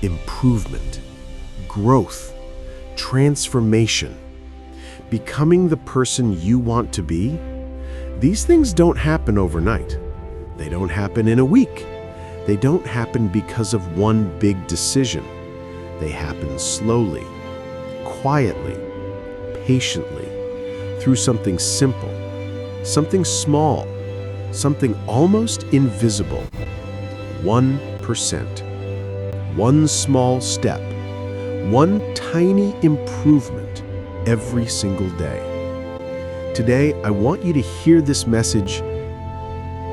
improvement, growth, transformation, becoming the person you want to be. These things don't happen overnight. They don't happen in a week. They don't happen because of one big decision. They happen slowly, quietly, patiently, through something simple, something small, something almost invisible. 1%. One small step, one tiny improvement every single day. Today, I want you to hear this message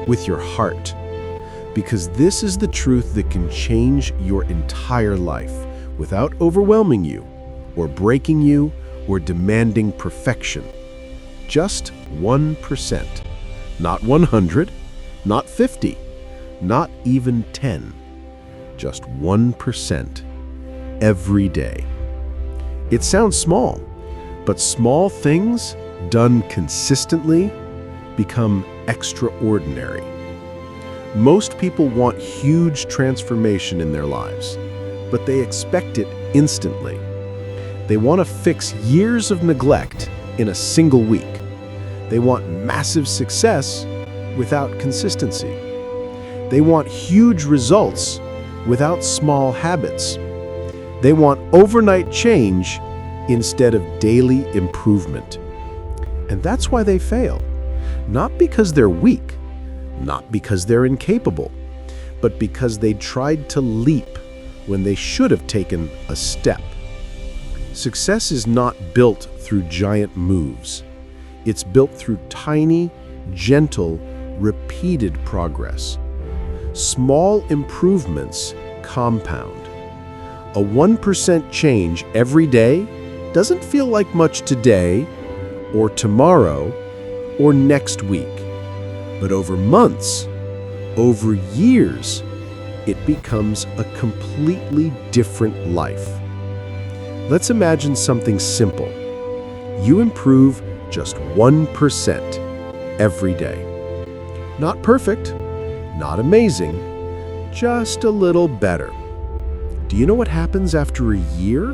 with your heart, because this is the truth that can change your entire life without overwhelming you or breaking you or demanding perfection. Just 1%. Not 100, not 50, not even 10. Just 1% every day. It sounds small, but small things done consistently become extraordinary. Most people want huge transformation in their lives, but they expect it instantly. They want to fix years of neglect in a single week. They want massive success without consistency. They want huge results without small habits. They want overnight change instead of daily improvement. And that's why they fail. Not because they're weak, not because they're incapable, but because they tried to leap when they should have taken a step. Success is not built through giant moves. It's built through tiny, gentle, repeated progress. Small improvements compound. A 1% change every day doesn't feel like much today, or tomorrow, or next week. But over months, over years, it becomes a completely different life. Let's imagine something simple. You improve just 1% every day. Not perfect, not amazing, just a little better. Do you know what happens after a year?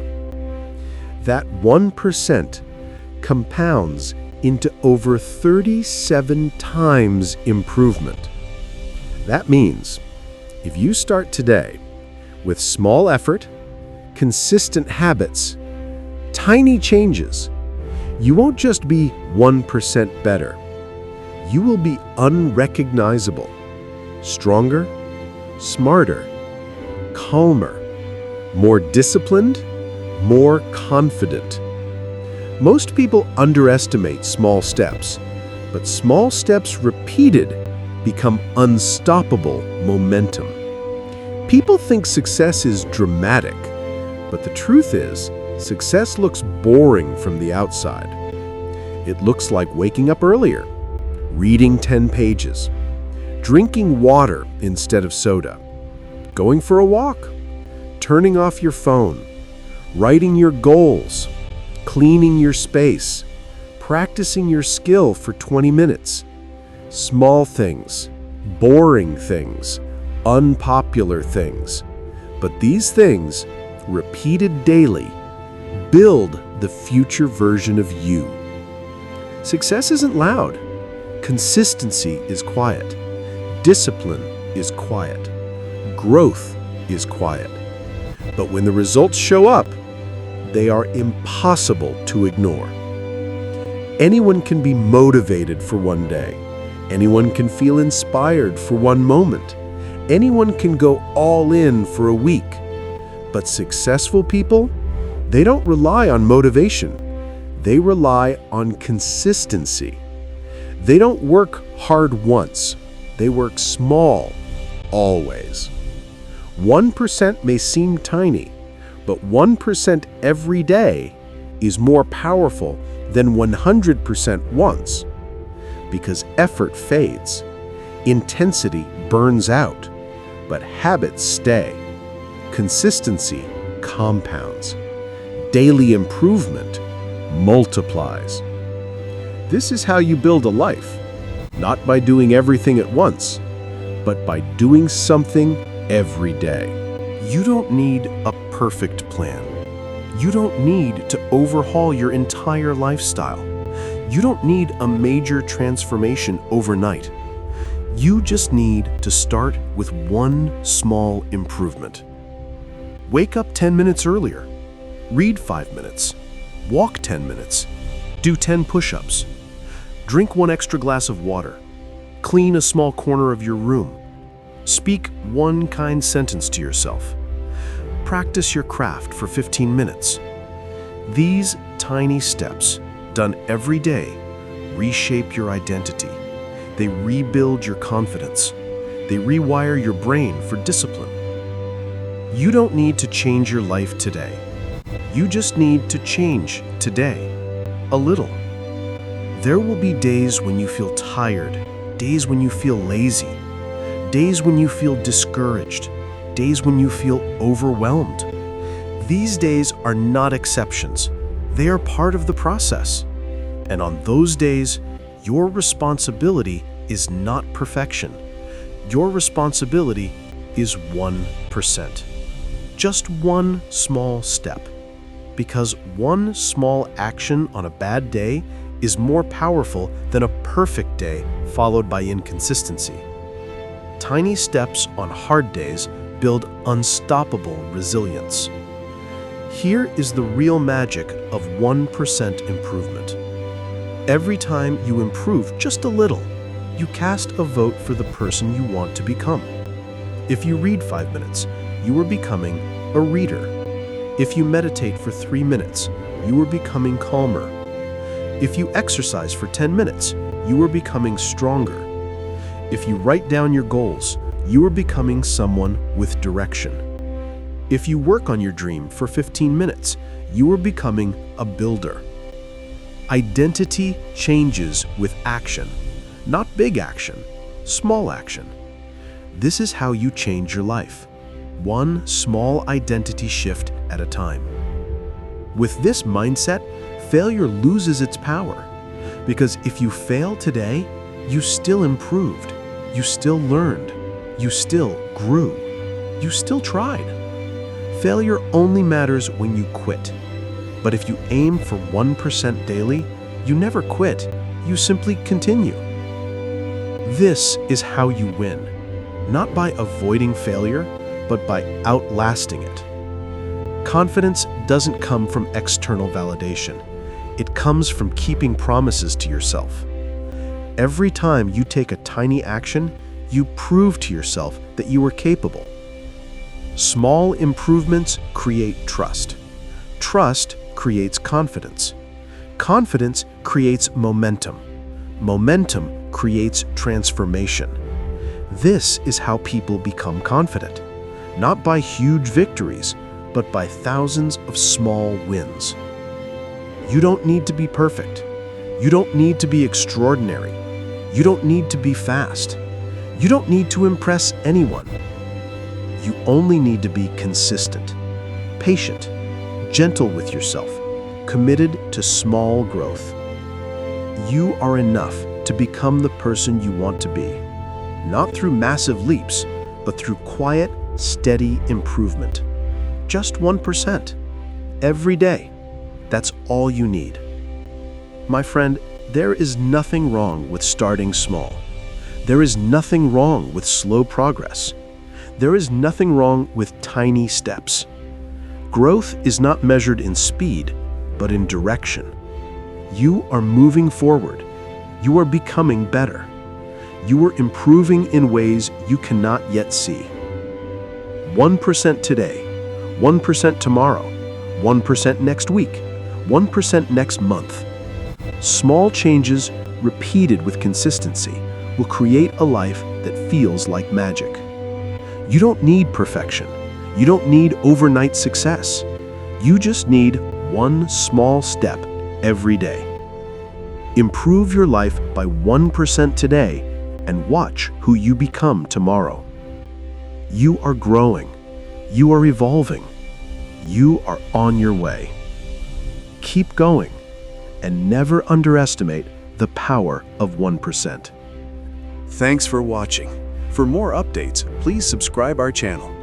That 1% compounds into over 37 times improvement. That means if you start today with small effort, consistent habits, tiny changes, you won't just be 1% better. You will be unrecognizable, stronger, smarter, calmer, more disciplined, more confident. Most people underestimate small steps, but small steps repeated become unstoppable momentum. People think success is dramatic, but the truth is, success looks boring from the outside. It looks like waking up earlier, reading 10 pages, drinking water instead of soda, going for a walk, turning off your phone, writing your goals, cleaning your space, practicing your skill for 20 minutes. Small things, boring things, unpopular things. But these things, repeated daily, build the future version of you. Success isn't loud. Consistency is quiet. Discipline is quiet. Growth is quiet. But when the results show up, they are impossible to ignore. Anyone can be motivated for one day. Anyone can feel inspired for one moment. Anyone can go all in for a week. But successful people, they don't rely on motivation. They rely on consistency. They don't work hard once. They work small, always. 1% may seem tiny, but 1% every day is more powerful than 100% once. Because effort fades, intensity burns out, but habits stay. Consistency compounds. Daily improvement multiplies. This is how you build a life, not by doing everything at once, but by doing something every day. You don't need a perfect plan. You don't need to overhaul your entire lifestyle. You don't need a major transformation overnight. You just need to start with one small improvement. Wake up 10 minutes earlier. Read 5 minutes. Walk 10 minutes. Do 10 push-ups. Drink 1 extra glass of water. Clean a small corner of your room. Speak 1 kind sentence to yourself. Practice your craft for 15 minutes. These tiny steps, done every day, reshape your identity. They rebuild your confidence. They rewire your brain for discipline. You don't need to change your life today. You just need to change today, a little. There will be days when you feel tired, days when you feel lazy, days when you feel discouraged, days when you feel overwhelmed. These days are not exceptions. They are part of the process. And on those days, your responsibility is not perfection. Your responsibility is 1%. Just one small step. Because one small action on a bad day is more powerful than a perfect day followed by inconsistency. Tiny steps on hard days build unstoppable resilience. Here is the real magic of 1% improvement. Every time you improve just a little, you cast a vote for the person you want to become. If you read 5 minutes, you are becoming a reader. If you meditate for 3 minutes, you are becoming calmer. If you exercise for 10 minutes, you are becoming stronger. If you write down your goals, you are becoming someone with direction. If you work on your dream for 15 minutes, you are becoming a builder. Identity changes with action, not big action, small action. This is how you change your life, one small identity shift at a time. With this mindset, failure loses its power, because if you fail today, you still improved, you still learned, you still grew, you still tried. Failure only matters when you quit. But if you aim for 1% daily, you never quit, you simply continue. This is how you win, not by avoiding failure, but by outlasting it. Confidence doesn't come from external validation. It comes from keeping promises to yourself. Every time you take a tiny action, you prove to yourself that you are capable. Small improvements create trust. Trust creates confidence. Confidence creates momentum. Momentum creates transformation. This is how people become confident, not by huge victories, but by thousands of small wins. You don't need to be perfect. You don't need to be extraordinary. You don't need to be fast. You don't need to impress anyone. You only need to be consistent, patient, gentle with yourself, committed to small growth. You are enough to become the person you want to be, not through massive leaps, but through quiet, steady improvement. Just 1%, every day. That's all you need. My friend, there is nothing wrong with starting small. There is nothing wrong with slow progress. There is nothing wrong with tiny steps. Growth is not measured in speed, but in direction. You are moving forward. You are becoming better. You are improving in ways you cannot yet see. 1% today, 1% tomorrow, 1% next week, 1% next month. Small changes repeated with consistency will create a life that feels like magic. You don't need perfection. You don't need overnight success. You just need one small step every day. Improve your life by 1% today and watch who you become tomorrow. You are growing. You are evolving. You are on your way. Keep going and never underestimate the power of 1%. Thanks for watching. For more updates, please subscribe our channel.